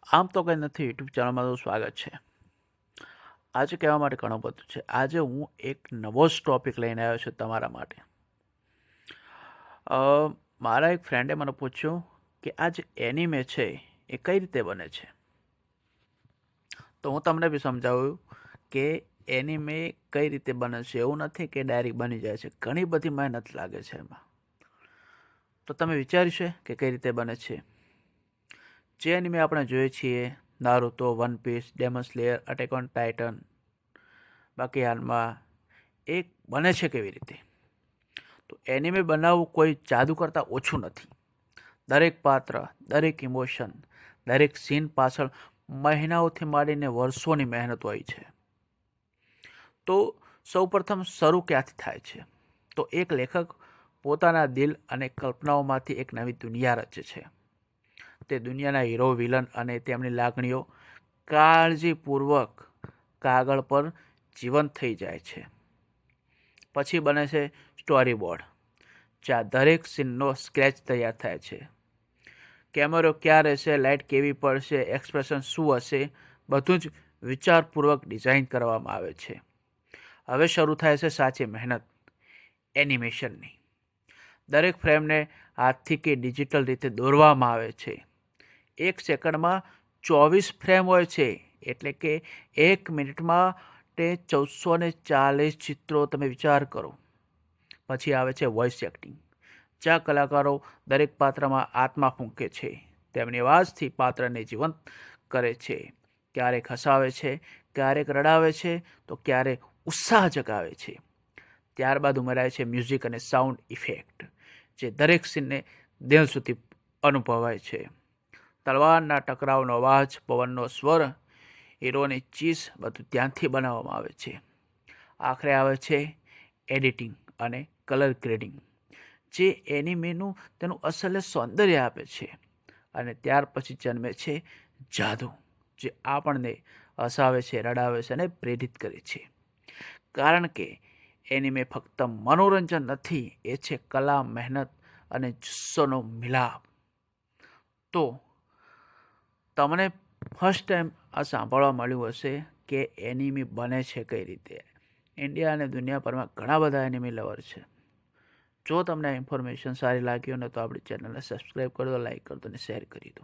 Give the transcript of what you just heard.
આમ તો કંઈ નથી, યુટ્યુબ ચેનલમાં તો સ્વાગત છે. આજે કહેવા માટે ઘણું બધું છે. આજે હું એક નવો જ ટોપિક લઈને આવ્યો છું તમારા માટે. મારા એક ફ્રેન્ડે મને પૂછ્યું કે આ જે એનિમે છે એ કઈ રીતે બને છે. તો હું તમને બી સમજાવ્યું કે એનિમે કઈ રીતે બને છે. એવું નથી કે ડાયરેક્ટ બની જાય છે, ઘણી બધી મહેનત લાગે છે એમાં. તો તમે વિચાર્યું છે કે કઈ રીતે બને છે. જે એનિમે આપણે જોઈએ છીએ, Naruto, One Piece, Demon Slayer, Attack on Titan, બાકી હાલમાં એક બને છે કેવી રીતે. તો એનિમે બનાવવું કોઈ જાદુ કરતાં ઓછું નથી. દરેક પાત્ર, દરેક ઇમોશન, દરેક સીન પાછળ મહિનાઓથી માંડીને વર્ષોની મહેનત હોય છે. તો સૌપ્રથમ શરૂ ક્યાંથી થાય છે? તો એક લેખક પોતાના દિલ અને કલ્પનાઓમાંથી એક નવી દુનિયા રચે છે. તે દુનિયાના હીરો, વિલન અને તેમની લાગણીઓ કાળજીપૂર્વક કાગળ પર જીવંત થઈ જાય છે. પછી બને છે સ્ટોરી બોર્ડ, જ્યાં દરેક સીનનો સ્કેચ તૈયાર થાય છે. કેમેરો ક્યાં રહેશે, લાઇટ કેવી પડશે, એક્સપ્રેશન શું હશે, બધું જ વિચારપૂર્વક ડિઝાઇન કરવામાં આવે છે. હવે શરૂ થાય છે સાચી મહેનત, એનિમેશનની. દરેક ફ્રેમને હાથથી કે ડિજિટલ રીતે દોરવામાં આવે છે. 1 સેકન્ડમાં 24 ફ્રેમ હોય છે, એટલે કે 1 મિનિટમાં 1440 ચિત્રો. તમે વિચાર કરો. પછી આવે છે વોઇસ એક્ટિંગ, જ્યાં કલાકારો દરેક પાત્રમાં આત્મા ફૂંકે છે. તેમની અવાજથી પાત્રને જીવંત કરે છે. ક્યારેક હસાવે છે, ક્યારેક રડાવે છે, તો ક્યારેક ઉત્સાહ જગાવે છે. ત્યારબાદ ઉમેરાય છે મ્યુઝિક અને સાઉન્ડ ઇફેક્ટ, જે દરેક સીનને દિલ સુધી અનુભવાય છે. તલવારના ટકરાવનો અવાજ, પવનનો સ્વર, હીરોની ચીસ, બધું ધ્યાનથી બનાવવામાં આવે છે. આખરે આવે છે એડિટિંગ અને કલર ગ્રેડિંગ, જે એનિમેનું તેનું અસલ સૌંદર્ય આપે છે. અને ત્યાર પછી જન્મે છે જાદુ, જે આપણને હસાવે છે, રડાવે છે અને પ્રેરિત કરે છે. કારણ કે એનિમે ફક્ત મનોરંજન નથી, એ છે કલા, મહેનત અને જુસ્સોનો મિલાપ. તો તમને ફર્સ્ટ ટાઈમ આ સાંભળવા મળ્યું હશે કે એનિમે બને છે કઈ રીતે. ઇન્ડિયા અને દુનિયાભરમાં ઘણા બધા એનિમે લવર છે. જો તમને આ ઇન્ફોર્મેશન સારી લાગી હોય ને તો આપણી ચેનલને સબસ્ક્રાઈબ કરી દો, લાઈક કરી દો અને શેર કરી દો.